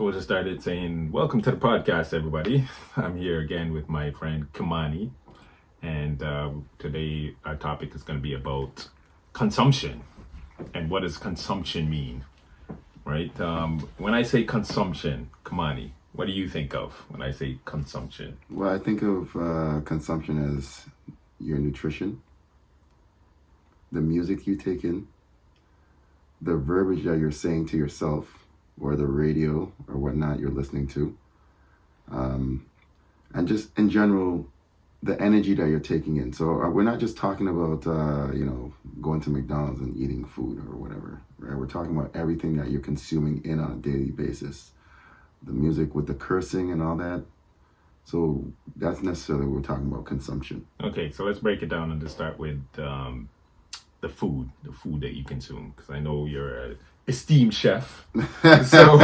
So we'll just start it saying, welcome to the podcast, everybody. I'm here again with my friend Kamani. And today our topic is going to be about consumption. And what does consumption mean, right? When I say consumption, Kamani, what do you think of when I say consumption? Well, I think of consumption as your nutrition, the music you take in, the verbiage that you're saying to yourself, or the radio or whatnot you're listening to, and just in general, the energy that you're taking in. So we're not just talking about, going to McDonald's and eating food or whatever, right? We're talking about everything that you're consuming in on a daily basis. The music with the cursing and all that. So that's necessarily what we're talking about, consumption. Okay, so let's break it down and just start with the food that you consume, because I know you're a esteemed chef. So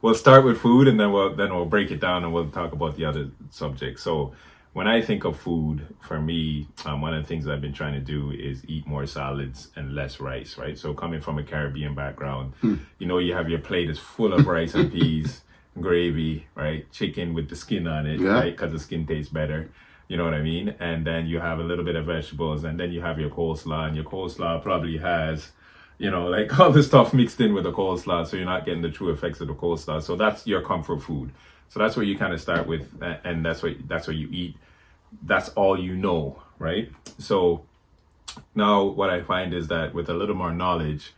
we'll start with food, and then we'll break it down and we'll talk about the other subjects. So when I think of food, for me, one of the things I've been trying to do is eat more salads and less rice, right? So coming from a Caribbean background, you have your plate is full of rice and peas, gravy, right? Chicken with the skin on it, right? Because the skin tastes better. You know what I mean? And then you have a little bit of vegetables, and then you have your coleslaw, and your coleslaw probably has, like all the stuff mixed in with the coleslaw, so you're not getting the true effects of the coleslaw. So that's your comfort food. So that's where you kind of start with, and that's what you eat. That's all you know, right? So now what I find is that with a little more knowledge,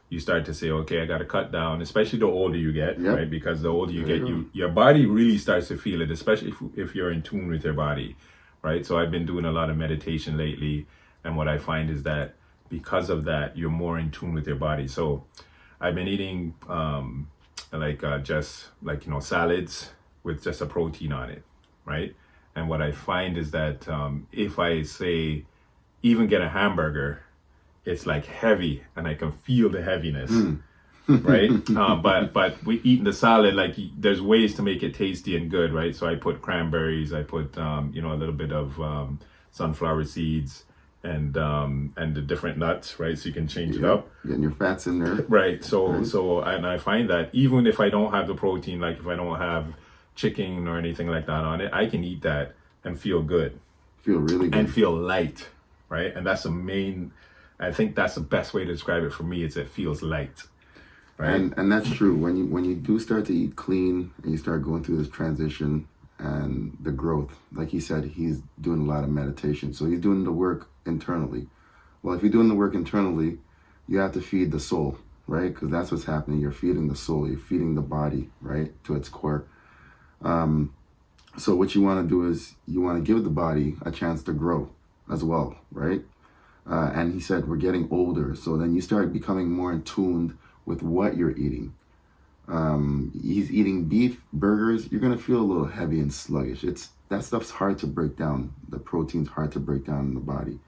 you start to say, okay, I got to cut down, especially the older you get, right? Because the older you get, your body really starts to feel it, especially if you're in tune with your body, right? So I've been doing a lot of meditation lately, and what I find is that because of that, you're more in tune with your body. So I've been eating salads with just a protein on it, right? And what I find is that if I say even get a hamburger, it's like heavy, and I can feel the heaviness, right? But we eating the salad, like there's ways to make it tasty and good, right? So I put cranberries, I put a little bit of sunflower seeds, and the different nuts, right? So you can change it up. Getting your fats in there. Right. So and I find that even if I don't have the protein, like if I don't have chicken or anything like that on it, I can eat that and feel good. Feel really good. And feel light, right? And that's I think that's the best way to describe it for me, is it feels light. Right? And that's true. When you do start to eat clean and you start going through this transition and the growth, like he said, he's doing a lot of meditation. So he's doing the work internally. Well, if you're doing the work internally, you have to feed the soul, right? Because that's what's happening. You're feeding the soul. You're feeding the body, right, to its core. So what you want to do is you want to give the body a chance to grow as well, right? And he said we're getting older, so then you start becoming more in tune with what you're eating. He's eating beef, burgers, you're going to feel a little heavy and sluggish. That stuff's hard to break down. The protein's hard to break down in the body,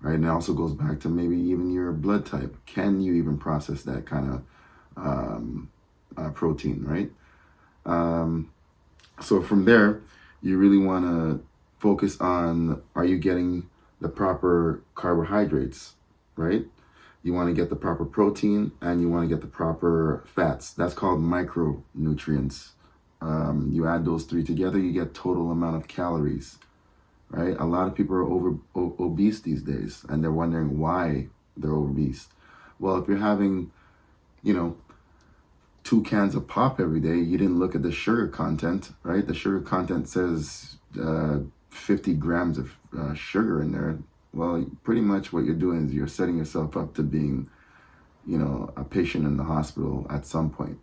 right? And it also goes back to maybe even your blood type. Can you even process that kind of protein, right? So from there, you really want to focus on, are you getting the proper carbohydrates, right? You want to get the proper protein, and you want to get the proper fats. That's called micronutrients. You add those three together, you get total amount of calories, right? A lot of people are obese these days, and they're wondering why they're obese. Well, if you're having, 2 cans of pop every day, you didn't look at the sugar content, right? The sugar content says 50 grams of sugar in there. Well, pretty much what you're doing is you're setting yourself up to being, a patient in the hospital at some point,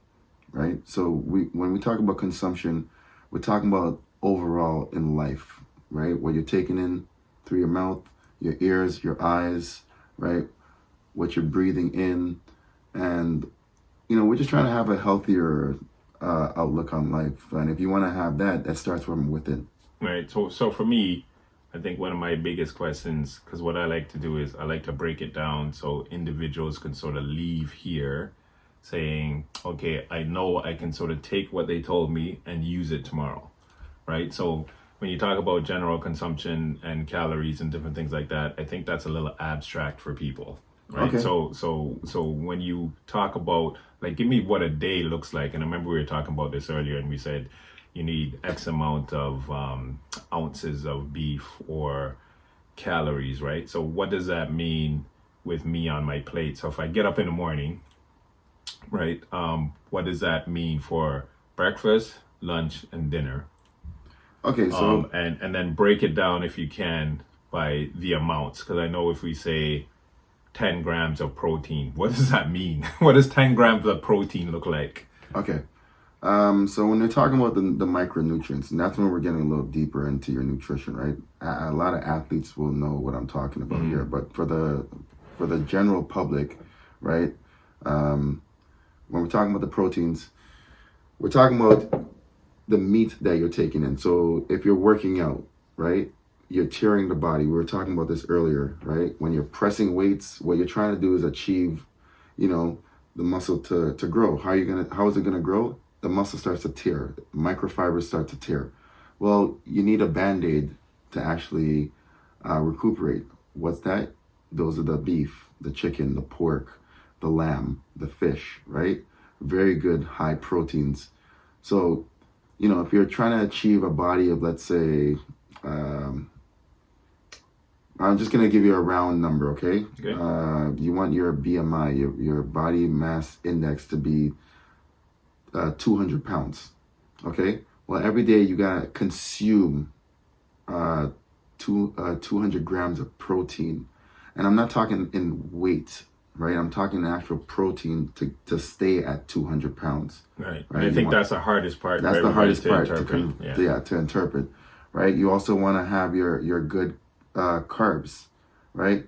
right? So when we talk about consumption, we're talking about overall in life, right? What you're taking in through your mouth, your ears, your eyes, right? What you're breathing in, and we're just trying to have a healthier outlook on life. And if you want to have that, that starts from within. Right. So for me, I think one of my biggest questions, because what I like to do is I like to break it down so individuals can sort of leave here saying, okay, I know I can sort of take what they told me and use it tomorrow, right? So when you talk about general consumption and calories and different things like that, I think that's a little abstract for people, right? Okay. So when you talk about, like, give me what a day looks like, and I remember we were talking about this earlier, and we said you need X amount of ounces of beef or calories, right? So what does that mean with me on my plate? So if I get up in the morning, right, what does that mean for breakfast, lunch, and dinner? Okay. So And then break it down if you can by the amounts, because I know if we say 10 grams of protein, what does that mean? What does 10 grams of protein look like? okay. So when they're talking about the micronutrients, and that's when we're getting a little deeper into your nutrition, right? A lot of athletes will know what I'm talking about here, but for the general public, right? When we're talking about the proteins, we're talking about the meat that you're taking in. So if you're working out, right, you're tearing the body. We were talking about this earlier, right? When you're pressing weights, what you're trying to do is achieve, you know, the muscle to grow. How is it gonna grow? The muscle starts to tear, microfibers start to tear. Well, you need a band-aid to actually recuperate. What's that? Those are the beef, the chicken, the pork, the lamb, the fish, right? Very good high proteins. So, you know, if you're trying to achieve a body of, let's say, I'm just gonna give you a round number, okay? Okay. You want your BMI, your body mass index, to be 200 pounds, okay? Well, every day you gotta consume 200 grams of protein, and I'm not talking in weight, right? I'm talking actual protein to stay at 200 pounds. Right. Right. I think that's the hardest part. That's for the everybody hardest part interpret. to interpret, right? You also want to have your good carbs, right?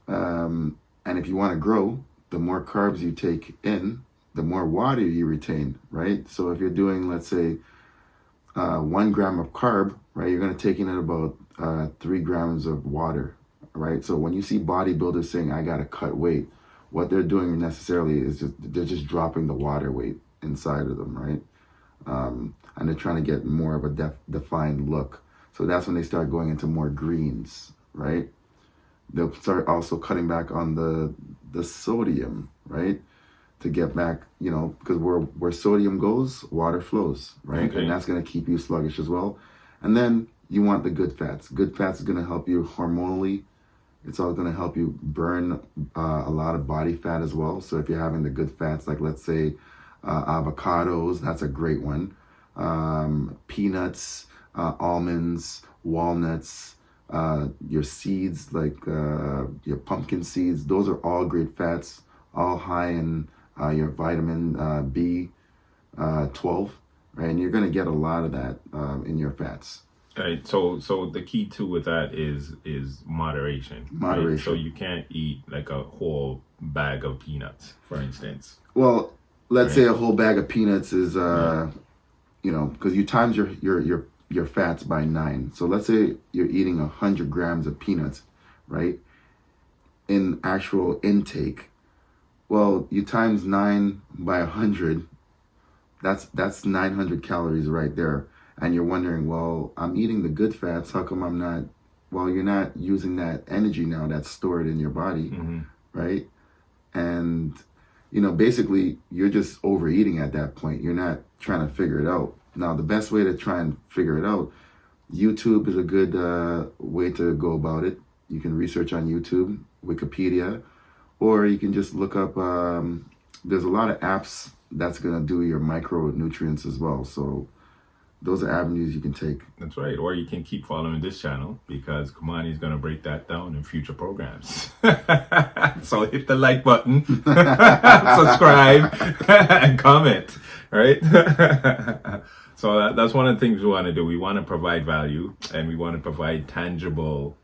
And if you want to grow, the more carbs you take in, the more water you retain, right? So if you're doing, let's say, 1 gram of carb, right, you're going to take in about 3 grams of water, right? So when you see bodybuilders saying, I got to cut weight, what they're doing necessarily is they're just dropping the water weight inside of them, right? And they're trying to get more of a defined look. So that's when they start going into more greens, right? They'll start also cutting back on the sodium, right? To get back, you know, because where sodium goes, water flows, right? Okay. And that's going to keep you sluggish as well. And then you want the good fats. Good fats is going to help you hormonally. It's all going to help you burn a lot of body fat as well. So if you're having the good fats, like let's say avocados, that's a great one. Peanuts, almonds, walnuts, your seeds, like your pumpkin seeds, those are all great fats, all high in your vitamin B12, right? And you're going to get a lot of that in your fats. Right. So the key too with that is moderation. Right? Moderation. So you can't eat like a whole bag of peanuts, for instance. Well, let's say a whole bag of peanuts is, you know, because you times your fats by 9. So let's say you're eating 100 grams of peanuts, right? In actual intake. Well, you times 9 by 100. That's 900 calories right there. And you're wondering, well, I'm eating the good fats. How come I'm not? Well, you're not using that energy now that's stored in your body, right? And, you know, basically, you're just overeating at that point. You're not trying to figure it out. Now, the best way to try and figure it out, YouTube is a good way to go about it. You can research on YouTube, Wikipedia, or you can just look up, there's a lot of apps that's going to do your micronutrients as well. So those are avenues you can take. That's right. Or you can keep following this channel because Kamani is going to break that down in future programs. So hit the like button, subscribe, and comment, right? So that's one of the things we want to do. We want to provide value and we want to provide tangible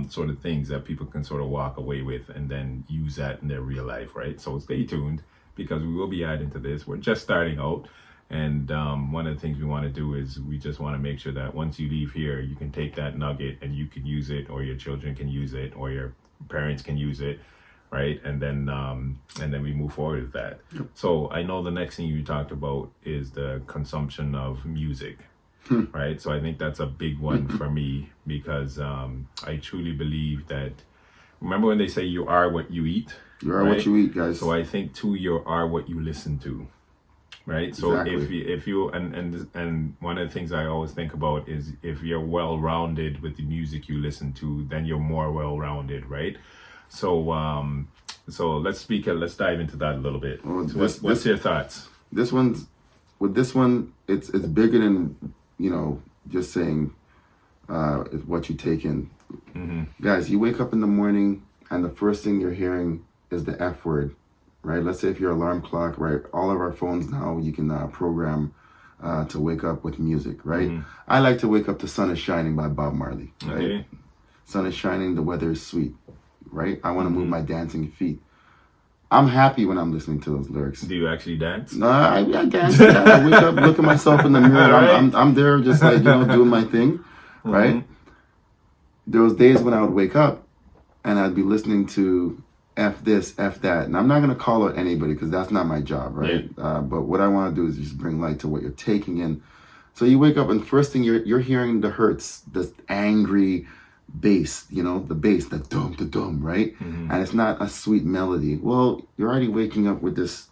sort of things that people can sort of walk away with and then use that in their real life, right? So stay tuned because we will be adding to this. We're just starting out. And one of the things we want to do is we just want to make sure that once you leave here, you can take that nugget and you can use it, or your children can use it, or your parents can use it, right? And then we move forward with that. Yep. So I know the next thing you talked about is the consumption of music, right? So I think that's a big one for me because I truly believe that, remember when they say you are what you eat? You are right? what you eat, guys. So I think too, you are what you listen to, right? So Exactly. if you and one of the things I always think about is if you're well rounded with the music you listen to, then you're more well rounded, right? So so let's dive into that a little bit. Well, So what's your thoughts? this one's with this one. It's bigger than just saying what you take in. Guys, you wake up in the morning and the first thing you're hearing is the F word, right? Let's say if your alarm clock, right? All of our phones now, you can program to wake up with music, right? I like to wake up to Sun is Shining by Bob Marley, right? Okay. Sun is shining, the weather is sweet, right? I want to move my dancing feet. I'm happy when I'm listening to those lyrics. Do you actually dance? No, I dance. Yeah. I wake up, look at myself in the mirror. Right. I'm there just like, doing my thing, right? There was days when I would wake up and I'd be listening to F this, F that. And I'm not going to call out anybody because that's not my job, right? Yeah. But what I want to do is just bring light to what you're taking in. So you wake up and first thing you're hearing the hurts, this angry bass, the bass, the dum, right? And it's not a sweet melody. Well, you're already waking up with this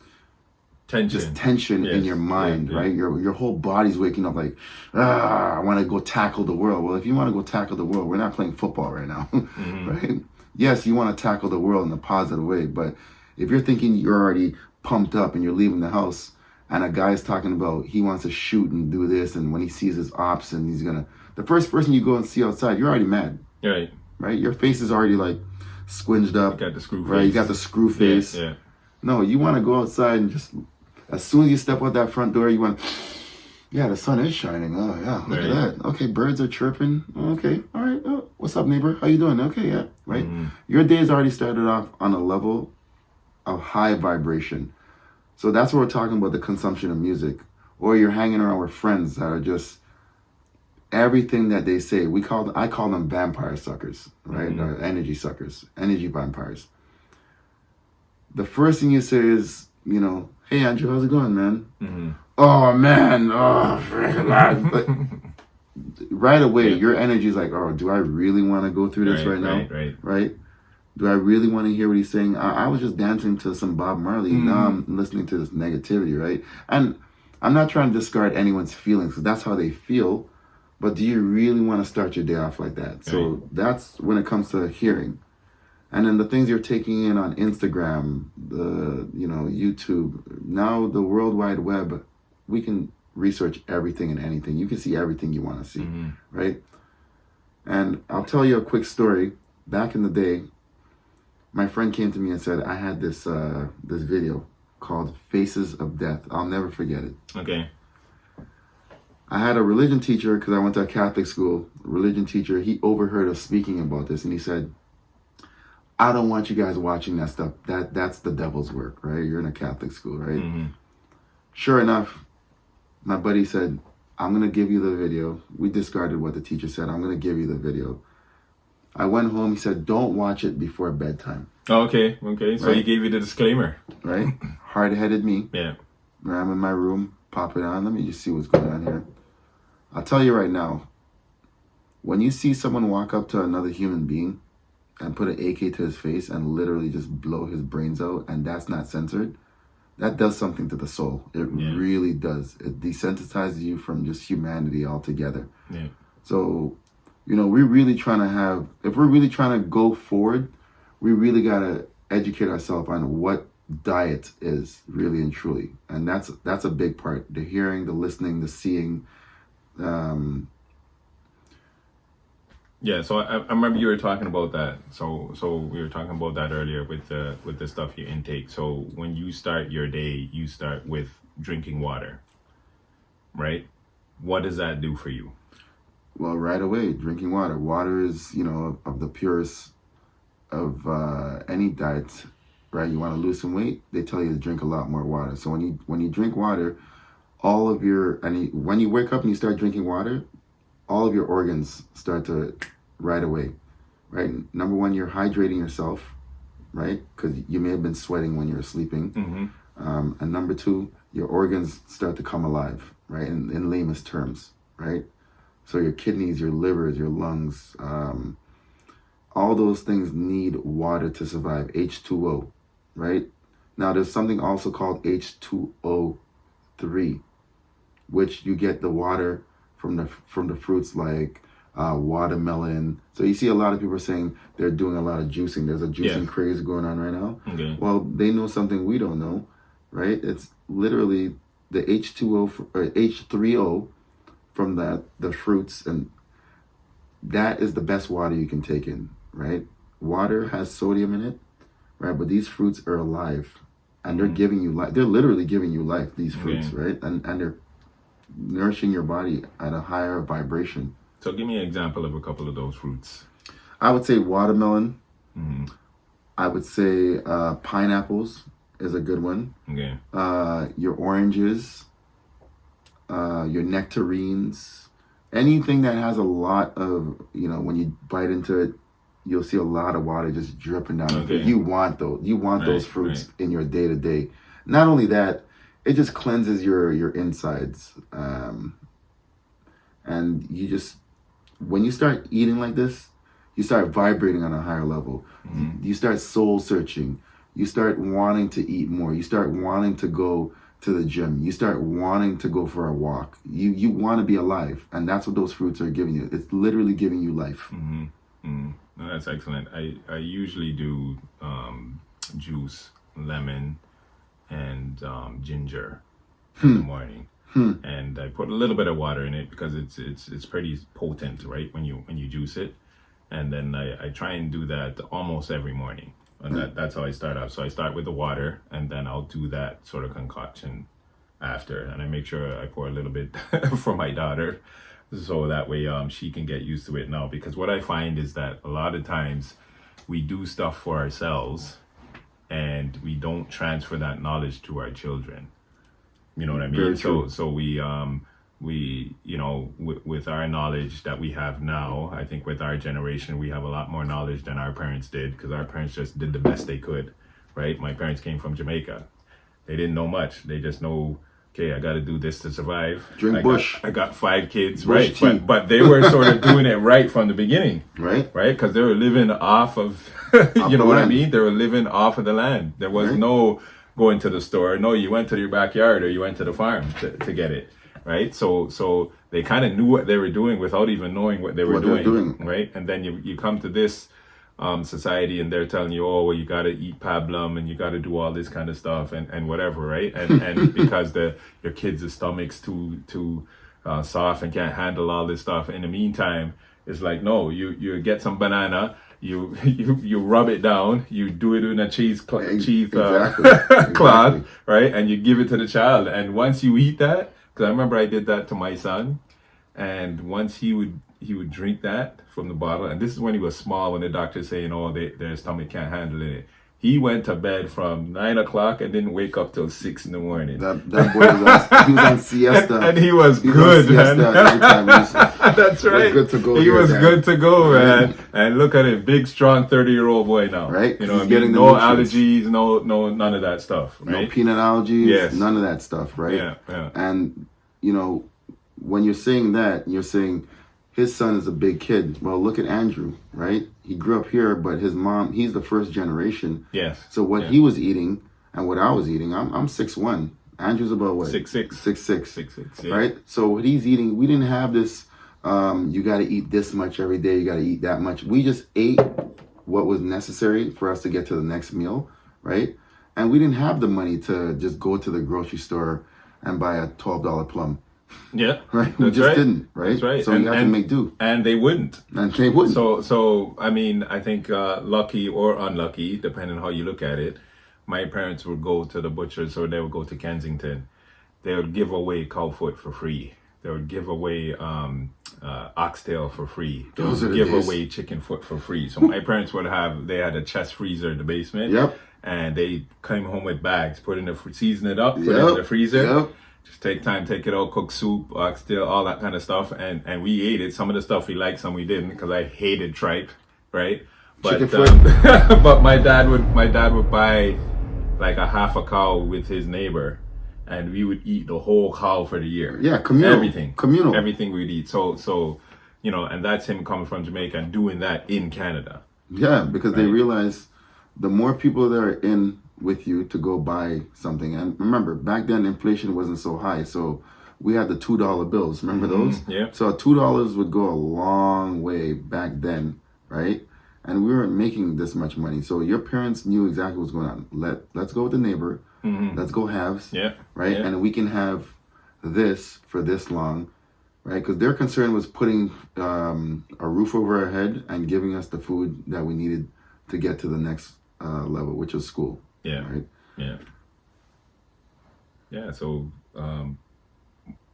tension in your mind, right? Your whole body's waking up like, I want to go tackle the world. Well, if you want to go tackle the world, we're not playing football right now, right? Yes, you want to tackle the world in a positive way, but if you're thinking you're already pumped up and you're leaving the house and a guy's talking about he wants to shoot and do this, and when he sees his ops and the first person you go and see outside, you're already mad. Right? Your face is already like squinged up. You got the screw face. Right? You got the screw face. Yeah. No, you want to go outside and just, as soon as you step out that front door, you want, the sun is shining. Oh, yeah, look at that. Okay, birds are chirping. Okay, all right. Oh, what's up, neighbor? How you doing? Okay, yeah, right? Your day's already started off on a level of high vibration. So that's what we're talking about, the consumption of music. Or you're hanging around with friends that are just, everything that they say, I call them vampire suckers, right? Or energy suckers, energy vampires. The first thing you say is, hey Andrew, how's it going, man? Oh man, like, right away, your energy is like, oh, do I really want to go through this right now? Right? Do I really want to hear what he's saying? I was just dancing to some Bob Marley. Now I'm listening to this negativity, right? And I'm not trying to discard anyone's feelings because that's how they feel. But do you really want to start your day off like that? So that's when it comes to hearing. And then the things you're taking in on Instagram, YouTube, now the World Wide Web, we can research everything and anything. You can see everything you want to see, right? And I'll tell you a quick story. Back in the day, my friend came to me and said, I had this video called Faces of Death. I'll never forget it. Okay. I had a religion teacher, because I went to a Catholic school, religion teacher, he overheard us speaking about this, and he said, I don't want you guys watching that stuff. That's the devil's work, right? You're in a Catholic school, right? Sure enough, my buddy said, I'm going to give you the video. We discarded what the teacher said. I'm going to give you the video. I went home. He said, don't watch it before bedtime. Okay. So he gave you the disclaimer. Right? Hard-headed me. Yeah. I'm in my room, pop it on. Let me just see what's going on here. I'll tell you right now, when you see someone walk up to another human being and put an AK to his face and literally just blow his brains out, and that's not censored, that does something to the soul. It really does. It desensitizes you from just humanity altogether. Yeah. So, we're really trying to if we're really trying to go forward, we really got to educate ourselves on what diet is really and truly. And that's a big part. The hearing, the listening, the seeing. Yeah, so I remember you were talking about that. So we were talking about that earlier with the stuff you intake. So when you start your day, you start with drinking water, right? What does that do for you? Well, right away, drinking water. Water is, of the purest of any diet, right? You want to lose some weight, they tell you to drink a lot more water. So when you drink water, when you wake up and you start drinking water, all of your organs start to right away, right? Number one, you're hydrating yourself, right? Because you may have been sweating when you were sleeping. And number two, your organs start to come alive, right? In lamest terms, right? So your kidneys, your livers, your lungs, all those things need water to survive, H2O, right? Now there's something also called H2O3, which you get the water from the fruits like watermelon. So you see a lot of people saying they're doing a lot of juicing. There's a juicing craze going on right now. Okay. Well, they know something we don't know, right? It's literally the H2O or H3O from the fruits, and that is the best water you can take in, right? Water has sodium in it, right? But these fruits are alive, and they're giving you life. They're literally giving you life, these fruits, right? And they're nourishing your body at a higher vibration. So give me an example of a couple of those fruits. I would say watermelon. I would say pineapples is a good one. Okay. Your oranges, your nectarines, anything that has a lot of, when you bite into it, you'll see a lot of water just dripping down. Okay. You want those. You want those fruits in your day to day. Not only that, it just cleanses your insides, and you just, when you start eating like this, you start vibrating on a higher level. You start soul searching. You start wanting to eat more. You start wanting to go to the gym. You start wanting to go for a walk. You want to be alive, and that's what those fruits are giving you. It's literally giving you life. No, that's excellent. I usually do juice, lemon, and ginger in the morning, and I put a little bit of water in it because it's pretty potent, right? When you juice it, and then I try and do that almost every morning. And that's how I start out. So I start with the water, and then I'll do that sort of concoction after. And I make sure I pour a little bit for my daughter, so that way she can get used to it now. Because what I find is that a lot of times we do stuff for ourselves, and we don't transfer that knowledge to our children. You know what I mean? Very true. So we with our knowledge that we have now, I think with our generation, we have a lot more knowledge than our parents did, because our parents just did the best they could, right? My parents came from Jamaica. They didn't know much. They just know, okay, I got to do this to survive. I got 5 kids, bush right? tea. But they were sort of doing it right from the beginning, Right? Because they were living off of, you know what I mean? They were living off of the land. There was no going to the store. No, you went to your backyard or you went to the farm to get it. Right, so they kind of knew what they were doing without even knowing what they were doing, right? And then you come to this society, and they're telling you, oh, well, you got to eat pablum, and you got to do all this kind of stuff, and whatever, right? And because your kids' stomach's too soft and can't handle all this stuff. In the meantime, it's like, no, you get some banana. You rub it down. You do it in a cheese cloth, right? And you give it to the child. And once you eat that, because I remember I did that to my son, and once he would drink that from the bottle, and this is when he was small, when the doctor's saying, oh, their stomach can't handle it. He went to bed from 9 o'clock and didn't wake up till 6 in the morning. That boy he was on siesta. And he was good, man. That's right. Good to go. He was good to go, man. And look at him, big, strong 30-year-old boy now. Right. You know what I mean? No allergies, no, none of that stuff. Right? No peanut allergies. Yes. None of that stuff. Right. Yeah. And when you're saying that, you're saying his son is a big kid. Well, look at Andrew, right? He grew up here, but his mom, he's the first generation. Yes. So what he was eating and what I was eating, I'm 6'1". Andrew's about what? 6'6". 6'6". Yeah. Right? So what he's eating, we didn't have this, you got to eat this much every day, you got to eat that much. We just ate what was necessary for us to get to the next meal, right? And we didn't have the money to just go to the grocery store and buy a $12 plum. Yeah, right. We just didn't, right? That's right. So you have to make do, and they wouldn't. And they wouldn't. So I mean, I think lucky or unlucky, depending on how you look at it, my parents would go to the butchers, or they would go to Kensington. They would give away cow foot for free. They would give away oxtail for free. They would give away chicken foot for free. So my parents they had a chest freezer in the basement. Yep. And they came home with bags, season it up, put it in the freezer. Yep. Just take time, take it out, cook soup, oxtail, all that kind of stuff, and we ate it. Some of the stuff we liked, some we didn't, because I hated tripe, right? But but my dad would buy like a half a cow with his neighbor, and we would eat the whole cow for the year. Yeah, communal. Everything we'd eat. So and that's him coming from Jamaica and doing that in Canada. Yeah, because they realize the more people that are in with you to go buy something. And remember, back then inflation wasn't so high, so we had the $2 bills. Remember those? Yeah. So $2 would go a long way back then, right? And we weren't making this much money, so your parents knew exactly what was going on. Let's go with the neighbor. Let's go halves. Yeah. Right, Yeah. and we can have this for this long, right? Because their concern was putting a roof over our head and giving us the food that we needed to get to the next level, which is school. Yeah. Right. Yeah. Yeah. So,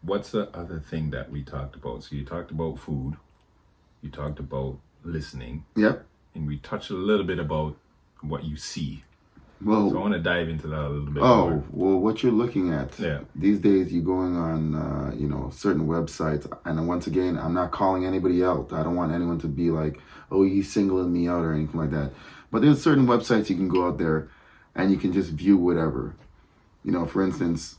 what's the other thing that we talked about? So you talked about food, you talked about listening, Yep. and we touched a little bit about what you see. Well, So I want to dive into that a little bit oh, more. well, what you're looking at Yeah. these days, you're going on, certain websites. And once again, I'm not calling anybody out. I don't want anyone to be like, oh, he's singling me out or anything like that. But there's certain websites you can go out there and you can just view whatever. For instance,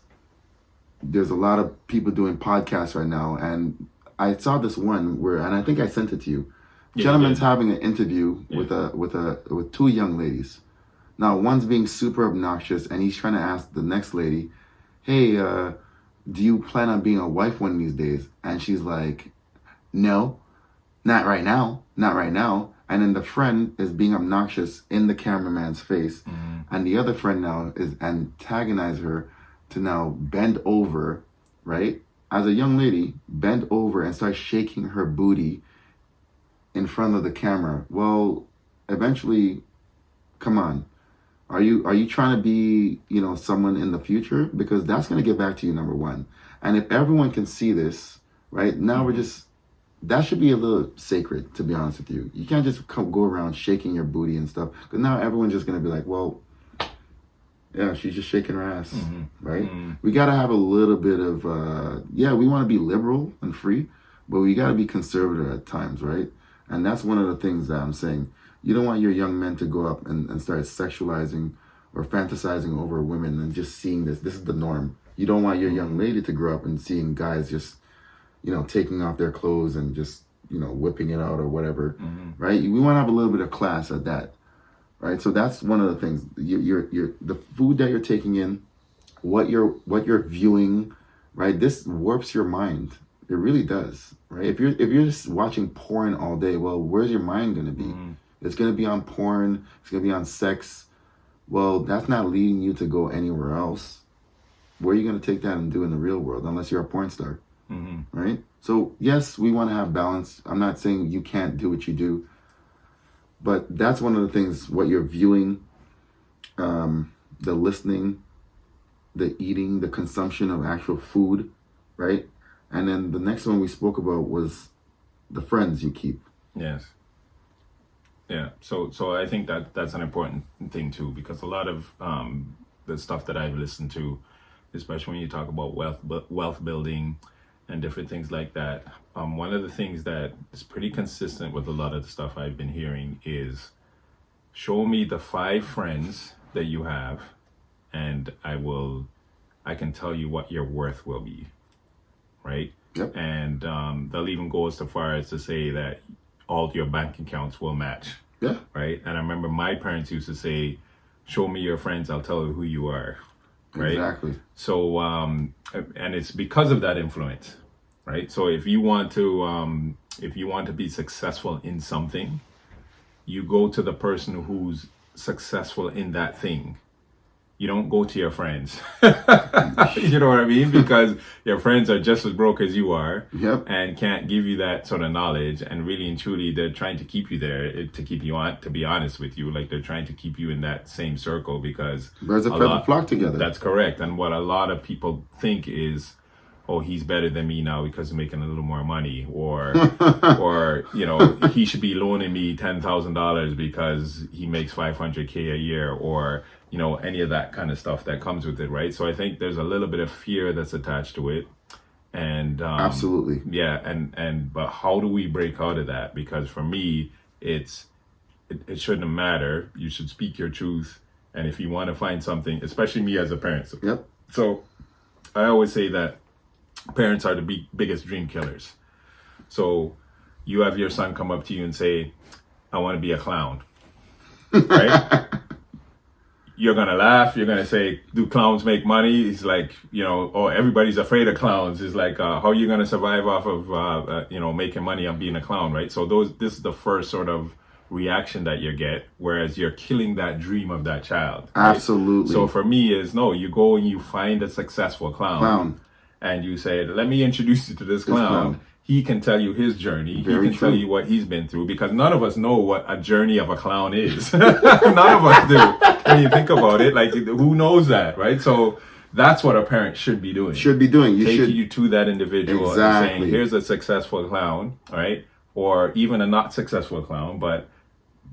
there's a lot of people doing podcasts right now. And I saw this one and I think I sent it to you. Yeah, Gentleman's yeah. having an interview with two young ladies. Now, one's being super obnoxious, and he's trying to ask the next lady, hey, do you plan on being a wife one of these days? And she's like, no, not right now, not right now. And then the friend is being obnoxious in the cameraman's face. And the other friend now is antagonizing her to now bend over, right? As a young lady, bend over and start shaking her booty in front of the camera. Well, eventually, come on. Are you trying to be, someone in the future? Because that's going to get back to you, number one. And if everyone can see this, right, now that should be a little sacred, to be honest with you. You can't just go around shaking your booty and stuff. Because now everyone's just going to be like, well, yeah, she's just shaking her ass, right? We got to have a little bit of, we want to be liberal and free, but we got to be conservative at times, right? And that's one of the things that I'm saying. You don't want your young men to go up and start sexualizing or fantasizing over women and just seeing this. This is the norm. You don't want your young lady to grow up and seeing guys just, taking off their clothes and just, whipping it out or whatever, right? We want to have a little bit of class at that, right? So that's one of the things. You're the food that you're taking in, what you're viewing, right? This warps your mind. It really does, right? If you're just watching porn all day, well, where's your mind going to be? It's going to be on porn. It's going to be on sex. Well, that's not leading you to go anywhere else. Where are you going to take that and do in the real world, unless you're a porn star, right? So, yes, we want to have balance. I'm not saying you can't do what you do. But that's one of the things, what you're viewing, the listening, the eating, the consumption of actual food, right? And then the next one we spoke about was the friends you keep. Yes. Yeah. So I think that's an important thing too, because a lot of the stuff that I've listened to, especially when you talk about wealth building and different things like that, one of the things that is pretty consistent with a lot of the stuff I've been hearing is, show me the 5 friends that you have, and I can tell you what your worth will be. Right? Yep. And they'll even go as far as to say that all your bank accounts will match. Yeah. Right? And I remember my parents used to say, show me your friends, I'll tell you who you are. Right? Exactly. So, and it's because of that influence, right? So if you want to be successful in something, you go to the person who's successful in that thing. You don't go to your friends. You know what I mean? Because your friends are just as broke as you are. Yep. And can't give you that sort of knowledge. And really and truly, they're trying to keep you there, to keep you on, to be honest with you. Like, they're trying to keep you in that same circle because... Birds of feather flock together. That's correct. And what a lot of people think is, oh, he's better than me now because he's making a little more money, or he should be loaning me $10,000 because he makes $500K a year, or any of that kind of stuff that comes with it, right? So I think there's a little bit of fear that's attached to it, and absolutely, yeah, but how do we break out of that? Because for me, it shouldn't matter. You should speak your truth, and if you want to find something, especially me as a parent, yep. So I always say that parents are the biggest dream killers. So you have your son come up to you and say, I want to be a clown, right? you're gonna laugh. You're gonna say, "Do clowns make money?" It's like, oh, everybody's afraid of clowns. It's like, how are you gonna survive off of making money on being a clown, right? So this is the first sort of reaction that you get, whereas you're killing that dream of that child. Right? Absolutely. So for me, is no, you go and you find a successful clown. And you say, let me introduce you to this clown. He can tell you his journey. Very he can true. tell you what he's been through, because none of us know what a journey of a clown is. None of us do. When you think about it, like, who knows that, right? So that's what a parent should be doing. Taking you to that individual and saying, here's a successful clown, right? Or even a not successful clown, but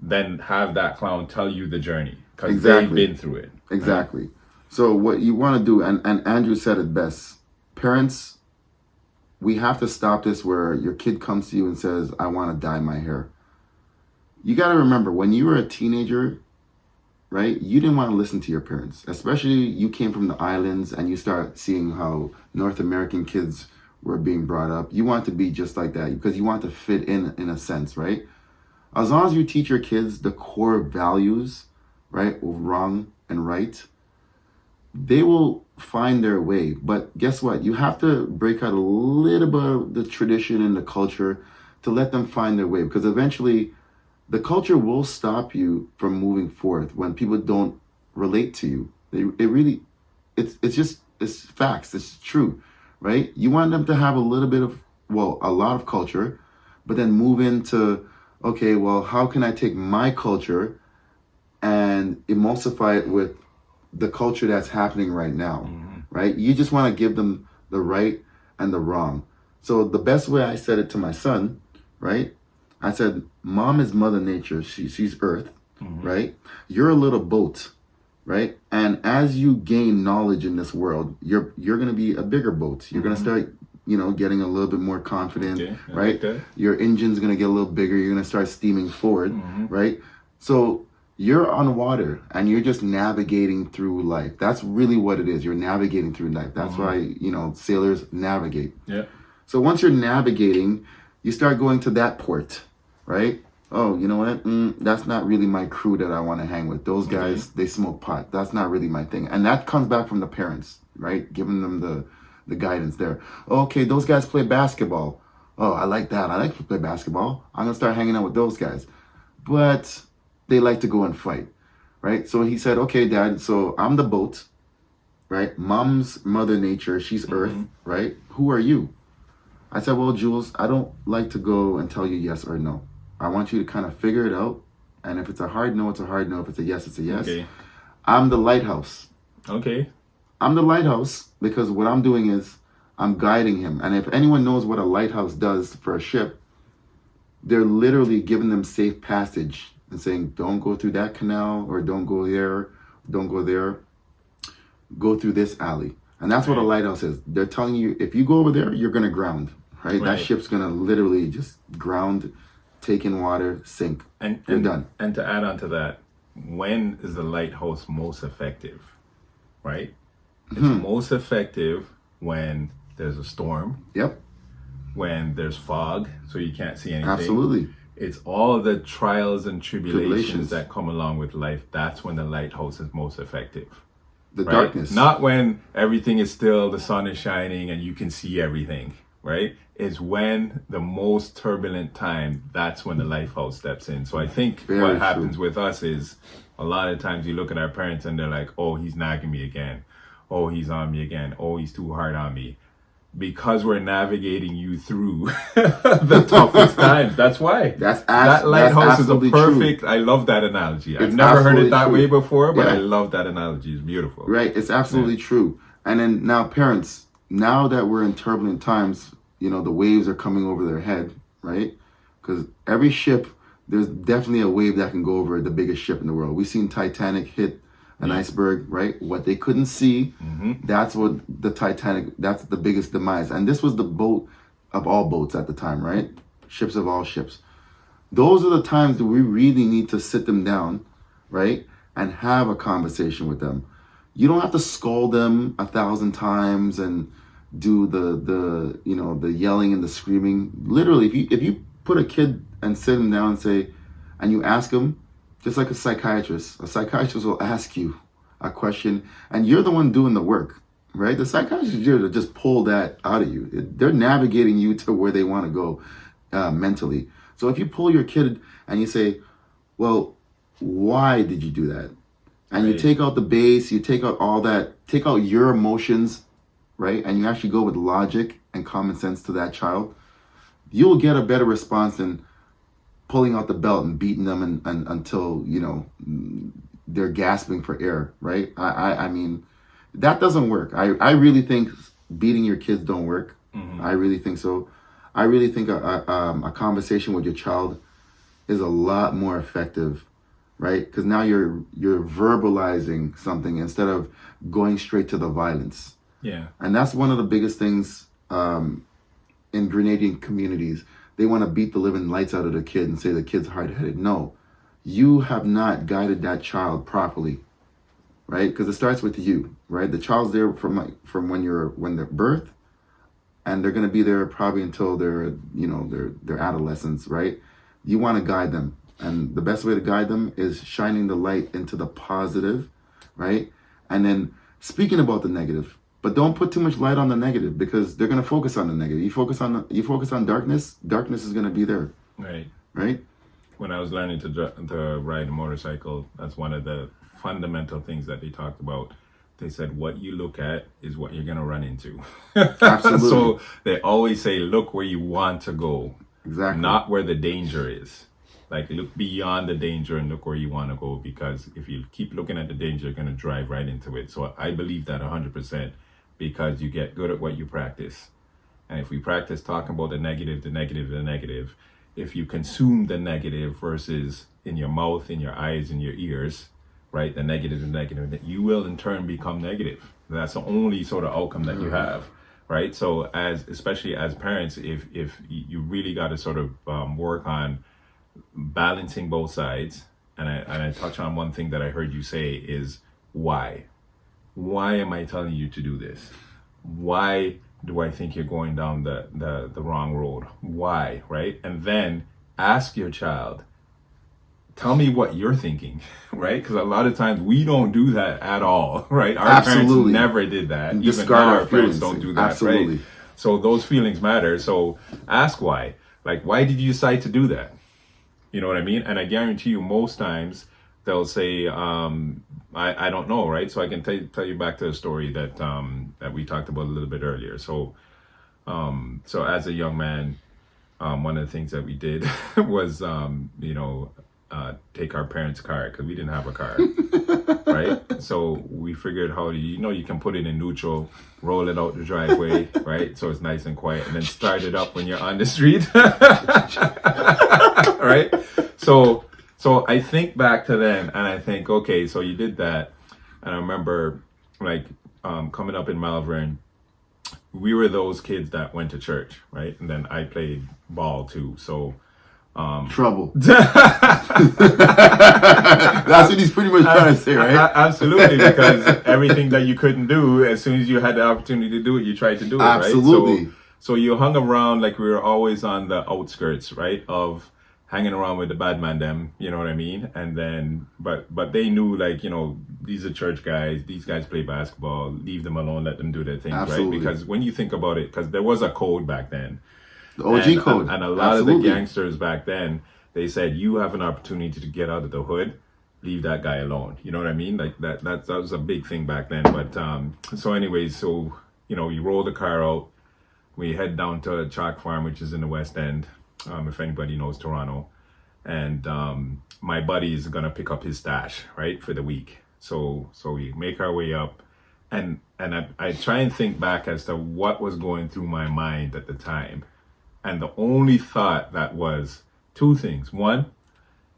then have that clown tell you the journey, because they've been through it. Exactly. Right? So what you want to do, and Andrew said it best, parents, we have to stop this where your kid comes to you and says, I want to dye my hair. You got to remember, when you were a teenager, right, you didn't want to listen to your parents. Especially you came from the islands and you start seeing how North American kids were being brought up. You want to be just like that because you want to fit in a sense, right? As long as you teach your kids the core values, right, wrong and right, they will find their way. But guess what? You have to break out a little bit of the tradition and the culture to let them find their way, because eventually the culture will stop you from moving forth when people don't relate to you. It's facts. It's true, right? You want them to have a little bit of, a lot of culture, but then move into, okay, well, how can I take my culture and emulsify it with the culture that's happening right now, right? You just want to give them the right and the wrong. So the best way I said it to my son, right? I said, Mom is Mother Nature. She's Earth, right? You're a little boat, right? And as you gain knowledge in this world, you're going to be a bigger boat. You're going to start, getting a little bit more confident, right? Like your engine's going to get a little bigger. You're going to start steaming forward, right? So you're on water and you're just navigating through life. That's really what it is. You're navigating through life. That's why, sailors navigate. Yeah. So once you're navigating, you start going to that port, right? Oh, you know what? That's not really my crew that I want to hang with. Those guys, they smoke pot. That's not really my thing. And that comes back from the parents, right? Giving them the guidance there. Okay, those guys play basketball. Oh, I like that. I like to play basketball. I'm going to start hanging out with those guys. But they like to go and fight, right? So he said, okay, Dad, so I'm the boat, right? Mom's Mother Nature, she's Earth, right? Who are you? I said, well, Jules, I don't like to go and tell you yes or no. I want you to kind of figure it out. And if it's a hard no, it's a hard no. If it's a yes, it's a yes. Okay. I'm the lighthouse. Okay. I'm the lighthouse because what I'm doing is I'm guiding him. And if anyone knows what a lighthouse does for a ship, they're literally giving them safe passage and saying, don't go through that canal, or don't go there, go through this alley. And that's what a lighthouse is. They're telling you, if you go over there, you're going to ground, right? That ship's going to literally just ground, take in water, sink. You're done. And to add on to that, when is the lighthouse most effective, right? It's most effective when there's a storm. Yep. When there's fog, so you can't see anything. Absolutely. It's all the trials and tribulations that come along with life. That's when the lighthouse is most effective. The darkness. Not when everything is still, the sun is shining, and you can see everything, right? It's when the most turbulent time, that's when the lighthouse steps in. So I think what happens with us is a lot of times you look at our parents and they're like, oh, he's nagging me again. Oh, he's on me again. Oh, he's too hard on me. Because we're navigating you through the toughest times. That's why. That lighthouse is a perfect, true. I love that analogy. I've never heard it that way before, but I love that analogy. It's beautiful. Right. It's absolutely true. And then now parents, now that we're in turbulent times, the waves are coming over their head, right? Because every ship, there's definitely a wave that can go over the biggest ship in the world. We've seen Titanic hit an iceberg, right? What they couldn't see, that's what the Titanic, that's the biggest demise. And this was the boat of all boats at the time, right? Ships of all ships. Those are the times that we really need to sit them down, right? And have a conversation with them. You don't have to scold them 1,000 times and do the yelling and the screaming. Literally, if you put a kid and sit him down and say, and you ask him, just like a psychiatrist will ask you, a question, and you're the one doing the work, right? The psychiatrist is here to just pull that out of you. They're navigating you to where they want to go mentally. So if you pull your kid and you say, well, why did you do that? And you take out the base, you take out all that, take out your emotions, right? And you actually go with logic and common sense to that child, you'll get a better response than pulling out the belt and beating them and until, they're gasping for air, right? I mean, that doesn't work. I really think beating your kids don't work. Mm-hmm. I really think so. I really think a conversation with your child is a lot more effective, right? Because now you're verbalizing something instead of going straight to the violence. Yeah. And that's one of the biggest things in Grenadian communities. They want to beat the living lights out of the kid and say the kid's hard-headed. No, you have not guided that child properly, right? Because it starts with you, right? The child's there from when they're birth, and they're going to be there probably until they're adolescents, right? You want to guide them, and the best way to guide them is shining the light into the positive, right? And then speaking about the negative. But don't put too much light on the negative, because they're going to focus on the negative. You focus on darkness is going to be there. Right? When I was learning to ride a motorcycle, that's one of the fundamental things that they talked about. They said, what you look at is what you're going to run into. Absolutely. So they always say, look where you want to go. Exactly. Not where the danger is. Like, look beyond the danger and look where you want to go, because if you keep looking at the danger, you're going to drive right into it. So I believe that 100%. Because you get good at what you practice. And if we practice talking about the negative, if you consume the negative versus in your mouth, in your eyes, in your ears, right, the negative, you will in turn become negative. That's the only sort of outcome that you have, right? So especially as parents, if you really got to sort of work on balancing both sides, and I touch on one thing that I heard you say is why. Why am I telling you to do this? Why do I think you're going down the wrong road? Why, right? And then ask your child, tell me what you're thinking, right? Because a lot of times we don't do that at all, right? Our parents never did that. And even now our parents don't do that, right? So those feelings matter. So ask why. Like, why did you decide to do that? You know what I mean? And I guarantee you most times they'll say, I don't know, right? So I can tell you back to the story that that we talked about a little bit earlier. So as a young man, one of the things that we did was, take our parents' car, because we didn't have a car, right? So we figured how you can put it in neutral, roll it out the driveway, right? So it's nice and quiet, and then start it up when you're on the street, right? So I think back to then, and I think, okay, so you did that. And I remember, coming up in Malvern, we were those kids that went to church, right? And then I played ball too. So trouble. That's what he's pretty much trying to say, right? Absolutely, because everything that you couldn't do, as soon as you had the opportunity to do it, you tried to do it, absolutely. Right? So you hung around like we were always on the outskirts, right, of hanging around with the bad man them, you know what I mean? And then, but they knew, these are church guys, these guys play basketball, leave them alone, let them do their thing, right? Because when you think about it, because there was a code back then. The OG code. And a lot of the gangsters back then, they said, you have an opportunity to get out of the hood, leave that guy alone. You know what I mean? Like that was a big thing back then. But so anyways, you roll the car out, we head down to Chalk Farm, which is in the West End. If anybody knows Toronto, and my buddy is gonna pick up his stash, right, for the week. So we make our way up, and I try and think back as to what was going through my mind at the time, and the only thought that was two things. One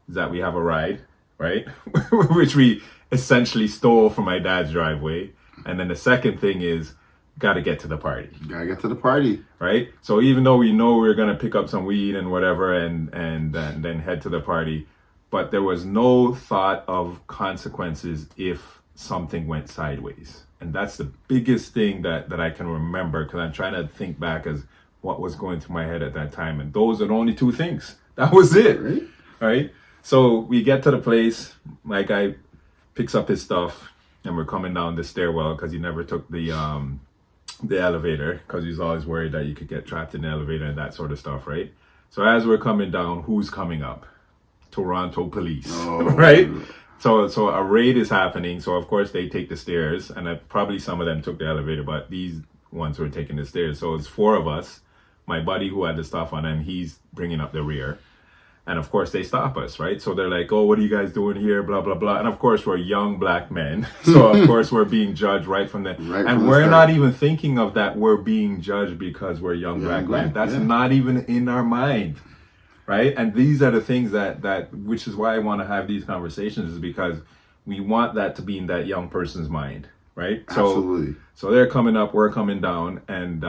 is that we have a ride, right, which we essentially stole from my dad's driveway, and then the second thing is, got to get to the party. Gotta get to the party. Right? So even though we know we're going to pick up some weed and whatever and then head to the party, but there was no thought of consequences if something went sideways. And that's the biggest thing that I can remember, because I'm trying to think back as what was going through my head at that time. And those are the only two things. That was it. Right? So we get to the place. My guy picks up his stuff. and we're coming down the stairwell because he never took the elevator because he's always worried that you could get trapped in the elevator and that sort of stuff, right? So as we're coming down, who's coming up? Toronto police, right? So a raid is happening. So of course they take the stairs, and probably some of them took the elevator, but these ones were taking the stairs. So it's four of us. My buddy who had the stuff on him, he's bringing up the rear. And of course they stop us, right? So they're like, oh, what are you guys doing here? Blah, blah, blah. And of course we're young black men. So of course we're being judged right from the, and we're not even thinking of that we're being judged because we're young black men. That's not even in our mind, right? And these are the things that which is why I want to have these conversations, is because we want that to be in that young person's mind, right? Absolutely. So they're coming up, we're coming down, and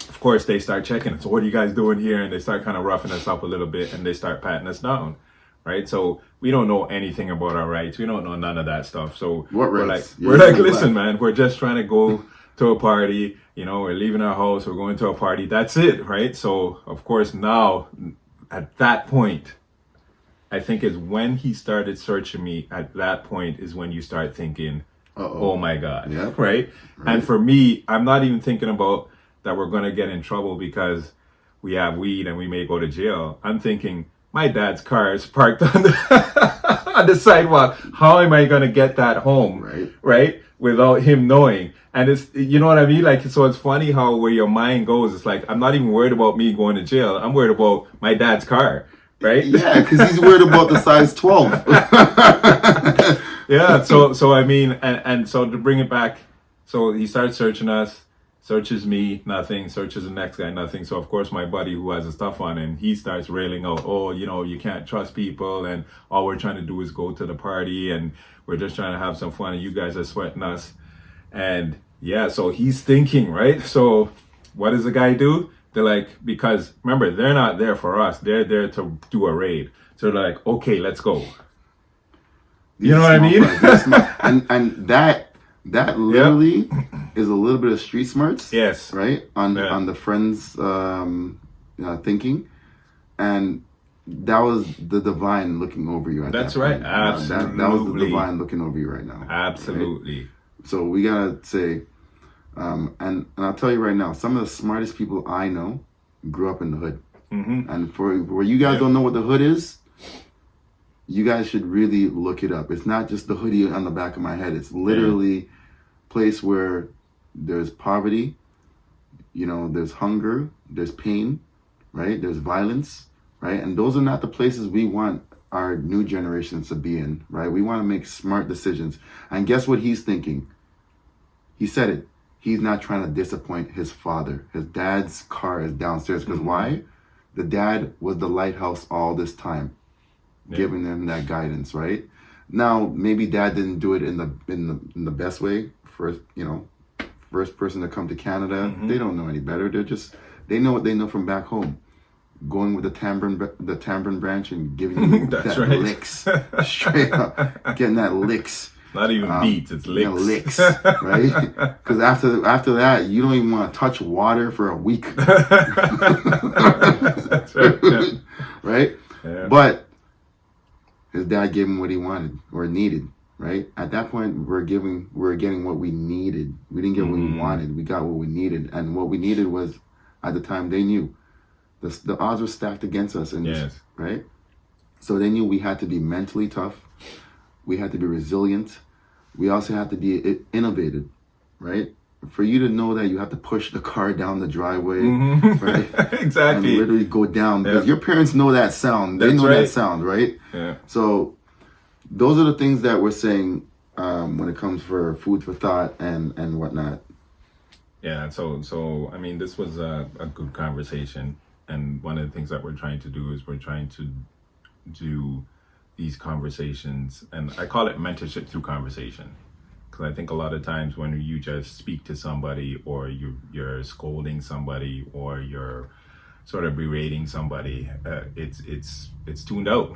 of course they start checking. So what are you guys doing here? And they start kind of roughing us up a little bit, and they start patting us down, right? So we don't know anything about our rights. We don't know none of that stuff. So we're like, listen, man, we're just trying to go to a party. You know, we're leaving our house, we're going to a party. That's it, right? So of course now, at that point, I think is when he started searching me. At that point is when you start thinking, oh my God, right? And for me, I'm not even thinking about that we're going to get in trouble because we have weed and we may go to jail. I'm thinking, my dad's car is parked on the, on the sidewalk. How am I going to get that home? Right? Without him knowing. And it's, you know what I mean? Like, so it's funny how where your mind goes. It's like, I'm not even worried about me going to jail. I'm worried about my dad's car. Right? Yeah, because he's worried about the size 12. Yeah. So I mean, and so to bring it back, so he starts searching us. Searches me, nothing. Searches the next guy, nothing. So of course my buddy who has the stuff on him, he starts railing out, oh, you know, you can't trust people, and all we're trying to do is go to the party, and we're just trying to have some fun, and you guys are sweating us. And yeah, so he's thinking, right? So what does the guy do? They're like, because remember, they're not there for us. They're there to do a raid. So they're like, okay, let's go. You know what I mean? and that literally is a little bit of street smarts. Yes. Right? On the friends thinking. And that was the divine looking over you at That's that right. point. Absolutely. That was the divine looking over you right now. Absolutely. Right? So we gotta say, and I'll tell you right now, some of the smartest people I know grew up in the hood. Mm-hmm. And for where you guys don't know what the hood is, you guys should really look it up. It's not just the hoodie on the back of my head. It's literally place where there's poverty, you know, there's hunger, there's pain, right? There's violence, right? And those are not the places we want our new generations to be in, right? We want to make smart decisions. And guess what he's thinking? He said it. He's not trying to disappoint his father. His dad's car is downstairs. Because why? The dad was the lighthouse all this time. Giving them that guidance, right? Now, maybe dad didn't do it in the best way. First person to come to Canada, they don't know any better. They know what they know from back home. Going with the Tambrin branch and giving you licks, straight up, getting that licks. Not even beats, it's licks. Licks, right? Because after that, you don't even want to touch water for a week. That's right. Yeah. Right? Yeah. But his dad gave him what he wanted or needed, right? At that point, we're getting what we needed. We didn't get what we wanted. We got what we needed. And what we needed was, at the time, they knew. The odds were stacked against us. Right? So they knew we had to be mentally tough. We had to be resilient. We also had to be innovative, right? For you to know that you have to push the car down the driveway, right? Exactly. And literally go down. Because your parents know that sound. They know that sound, right? Yeah. So those are the things that we're saying when it comes for food for thought and whatnot. Yeah, so I mean, this was a good conversation. And one of the things that we're trying to do is we're trying to do these conversations, and I call it mentorship through conversation, because I think a lot of times when you just speak to somebody, or you're scolding somebody, or you're sort of berating somebody, it's tuned out.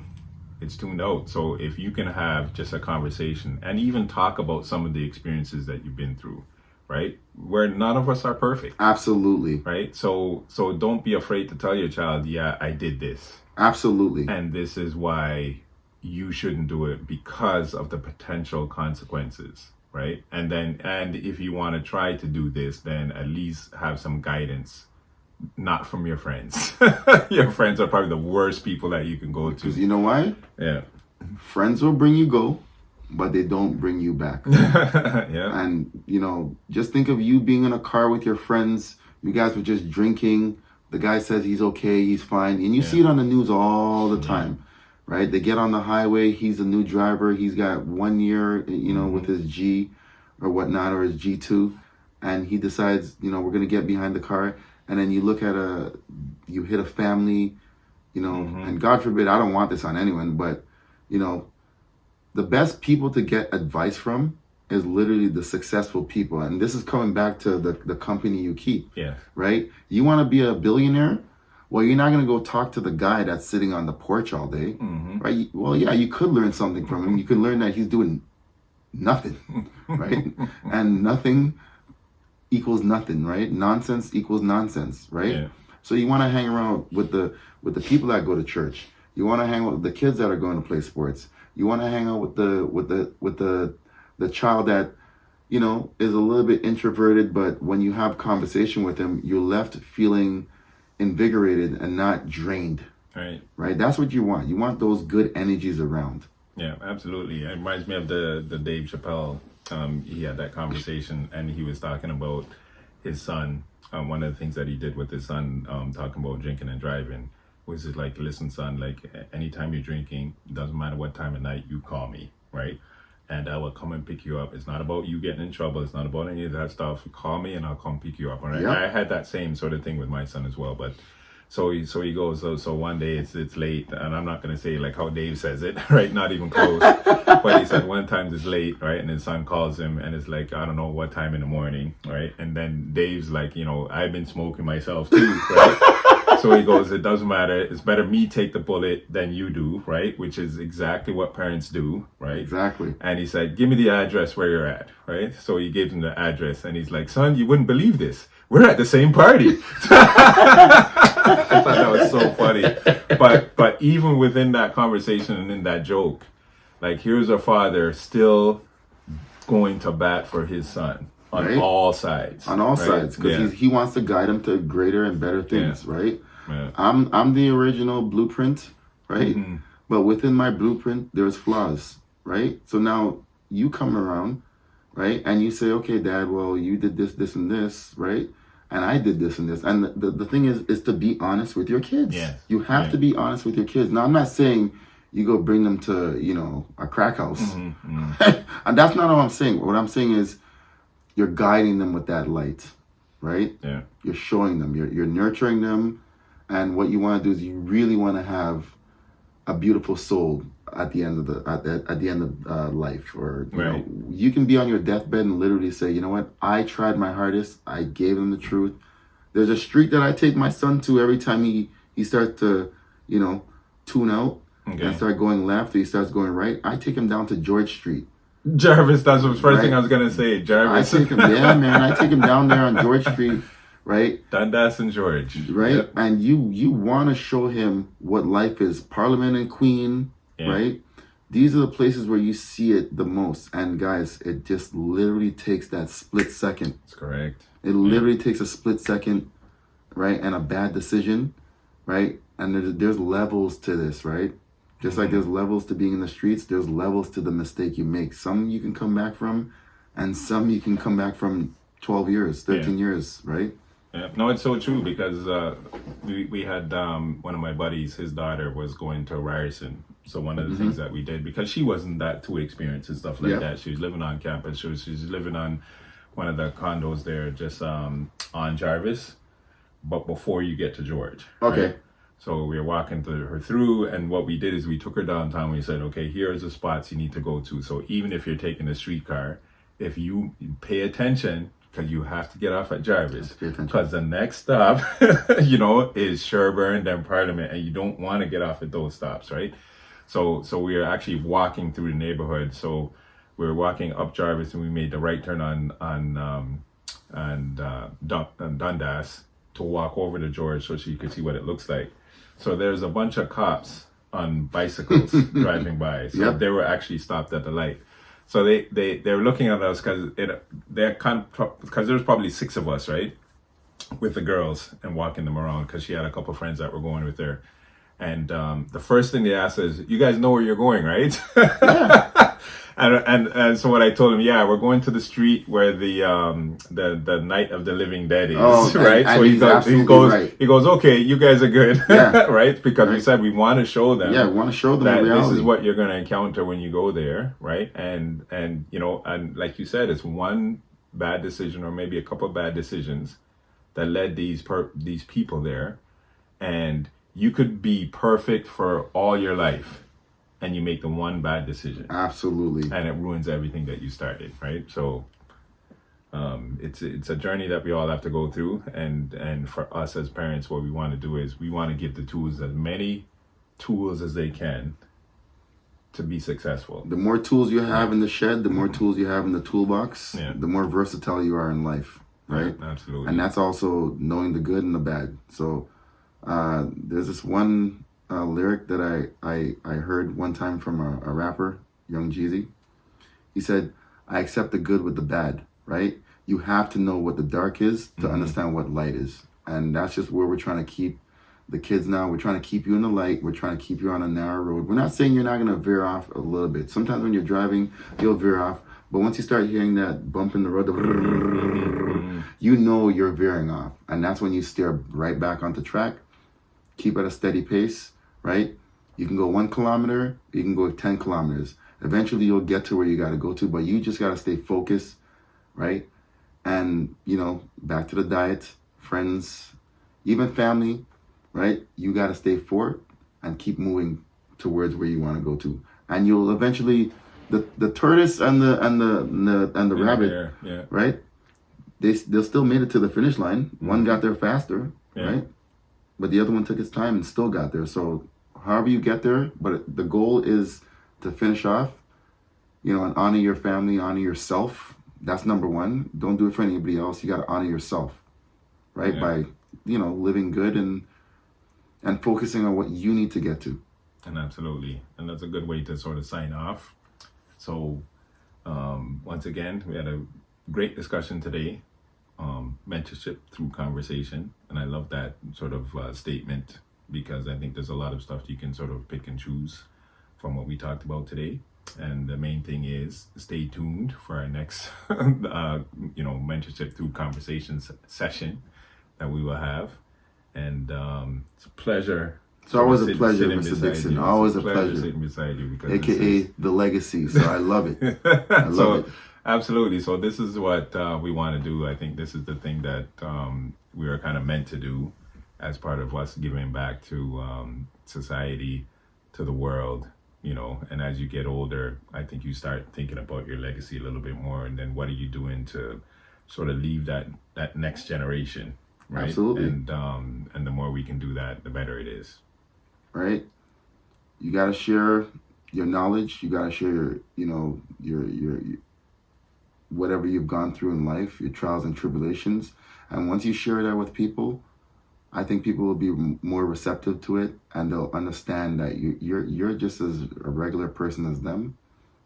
It's tuned out. So if you can have just a conversation and even talk about some of the experiences that you've been through, right? Where none of us are perfect. Absolutely. Right? So don't be afraid to tell your child, yeah, I did this. Absolutely. And this is why you shouldn't do it because of the potential consequences, right? And if you want to try to do this, then at least have some guidance, not from your friends. Your friends are probably the worst people that you can go to. Because you know why? Yeah. Friends will bring you go, but they don't bring you back. Yeah. And, just think of you being in a car with your friends. You guys were just drinking. The guy says he's okay, he's fine. And you see it on the news all the time, right? They get on the highway. He's a new driver. He's got 1 year, with his G or whatnot, or his G2. And he decides, we're going to get behind the car. And then you look at you hit a family, and God forbid, I don't want this on anyone, but, the best people to get advice from is literally the successful people. And this is coming back to the company you keep, right? You want to be a billionaire? Well, you're not going to go talk to the guy that's sitting on the porch all day, right? Well, yeah, you could learn something from him. You could learn that he's doing nothing, right? And nothing equals nothing, right? Nonsense equals nonsense, right? Yeah. So you want to hang around with the people that go to church. You want to hang out with the kids that are going to play sports. You want to hang out with the child that, is a little bit introverted, but when you have conversation with him, you're left feeling invigorated and not drained. Right. Right? That's what you want. You want those good energies around. Yeah, absolutely. It reminds me of the Dave Chappelle. He had that conversation, and he was talking about his son. One of the things that he did with his son, talking about drinking and driving, was it like, listen, son, like anytime you're drinking, doesn't matter what time of night, you call me, right? And I will come and pick you up. It's not about you getting in trouble. It's not about any of that stuff. Call me and I'll come pick you up. All right. Yep. I had that same sort of thing with my son as well. But so he goes, so one day it's late, and I'm not going to say like how Dave says it, right? Not even close. But he said one time it's late, right? And his son calls him and it's like, I don't know what time in the morning, right? And then Dave's like, I've been smoking myself too, right? So he goes, it doesn't matter. It's better me take the bullet than you do, right? Which is exactly what parents do, right? Exactly. And he said, give me the address where you're at, right? So he gave him the address, and he's like, son, you wouldn't believe this. We're at the same party. I thought that was so funny. But even within that conversation and in that joke, like, here's a father still going to bat for his son. On all sides. On all sides, because he wants to guide him to greater and better things, right? Yeah. I'm the original blueprint, right? But within my blueprint, there's flaws, right? So now you come around, right? And you say, okay, Dad, well, you did this, this, and this, right? And I did this and this. And the thing is to be honest with your kids. Yes. You have to be honest with your kids. Now, I'm not saying you go bring them to, a crack house. And that's not what I'm saying. What I'm saying is, you're guiding them with that light, right? Yeah. You're showing them, you're nurturing them. And what you want to do is you really want to have a beautiful soul at the end of at the end of life. Or, you can be on your deathbed and literally say, you know what? I tried my hardest. I gave them the truth. There's a street that I take my son to every time he starts to, tune out and start going left, or he starts going right. I take him down to George Street. Jarvis, that's the first thing I was going to say. Jarvis. I take him down there on George Street, right? Dundas and George. Right? Yep. And you want to show him what life is. Parliament and Queen, right? These are the places where you see it the most. And guys, it just literally takes that split second. That's correct. It literally takes a split second, right? And a bad decision, right? And there's levels to this, right? Just like there's levels to being in the streets, there's levels to the mistake you make. Some you can come back from, and some you can come back from 12 years, 13 years, right? Yeah. No, it's so true, because we had one of my buddies, his daughter was going to Ryerson. So one of the things that we did, because she wasn't that too experienced and stuff like that. She was living on campus. She's living on one of the condos there just on Jarvis, but before you get to George. Okay. Right? So we were walking her through, and what we did is we took her downtown. We said, okay, here's the spots you need to go to. So even if you're taking a streetcar, if you pay attention, because you have to get off at Jarvis, because the next stop, is Sherburne, then Parliament, and you don't want to get off at those stops, right? So we were actually walking through the neighborhood. So we were walking up Jarvis, and we made the right turn on Dundas to walk over to George so she could see what it looks like. So there's a bunch of cops on bicycles driving by. So Yep. they were actually stopped at the light. So they're looking at us because there's probably 6 of us, right, with the girls and walking them around because she had a couple friends that were going with her. And the first thing they asked is, "You guys know where you're going, right?" and so what I told him, yeah, we're going to the street where the Night of the Living Dead is, right? And so he's absolutely right. he goes, okay, you guys are good, Yeah. right? Because we said we want to show them, Yeah, we want to show them that the reality. this is what you're going to encounter when you go there, right? And and like you said, it's one bad decision or maybe a couple of bad decisions that led these people there, and you could be perfect for all your life, and you make the one bad decision, Absolutely. and it ruins everything that you started, right? So it's a journey that we all have to go through, and for us as parents, what we want to do is we want to give the tools, as many tools as they can, to be successful. The more tools you have in the shed, the more tools you have in the toolbox, Yeah. the more versatile you are in life, right? Yeah, absolutely. And that's also knowing the good and the bad. So there's this one lyric that I heard one time from a rapper, Young Jeezy. He said, "I accept the good with the bad," right? You have to know what the dark is to understand what light is. And that's just where we're trying to keep the kids now. We're trying to keep you in the light. We're trying to keep you on a narrow road. We're not saying you're not going to veer off a little bit. Sometimes when you're driving, you'll veer off. But once you start hearing that bump in the road, you know you're veering off. And that's when you steer right back onto track. Keep at a steady pace, right? You can go 1 kilometer, you can go 10 kilometers. Eventually you'll get to where you got to go to, but you just got to stay focused, right? And, back to the diet, friends, even family, right? You got to stay forward and keep moving towards where you want to go to. And you'll eventually, the tortoise and the rabbit, yeah. right? They'll still made it to the finish line. One got there faster, right? But the other one took its time and still got there. So however you get there, but the goal is to finish off, and honor your family, honor yourself. That's number one. Don't do it for anybody else. You got to honor yourself, right? Yeah. By, living good and focusing on what you need to get to. And absolutely. And that's a good way to sort of sign off. So once again, we had a great discussion today. Mentorship through conversation, and I love that sort of statement, because I think there's a lot of stuff you can sort of pick and choose from what we talked about today. And the main thing is stay tuned for our next mentorship through conversations session that we will have. And it's a pleasure. It's always a pleasure, sitting Mr. beside Dixon. you. Always It's a pleasure. sitting beside you, because AKA the legacy. So I love it. I love it. Absolutely. So this is what we want to do. I think this is the thing that we are kind of meant to do as part of us giving back to society, to the world, and as you get older, I think you start thinking about your legacy a little bit more, and then what are you doing to sort of leave that next generation, right? Absolutely. And the more we can do that, the better it is. Right? You got to share your knowledge. You got to share your whatever you've gone through in life, your trials and tribulations. And once you share that with people, I think people will be more receptive to it, and they'll understand that you're just as a regular person as them,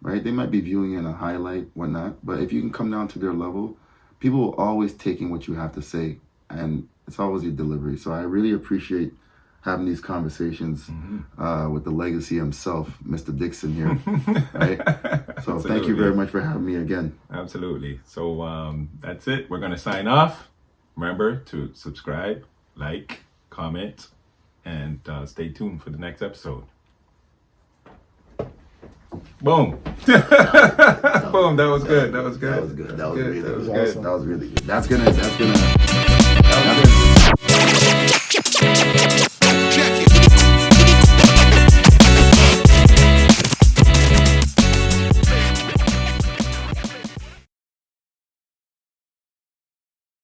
right? They might be viewing you in a highlight, whatnot, but if you can come down to their level, people will always take in what you have to say, and it's always your delivery. So I really appreciate having these conversations with the legacy himself, Mr. Dixon here, right? So thank you very much for having me again. Absolutely. So that's it. We're going to sign off. Remember to subscribe, like, comment, and stay tuned for the next episode. Boom. Boom. That was good. That was good. That was good. That was good. really That was good. good. That was really good. That's gonna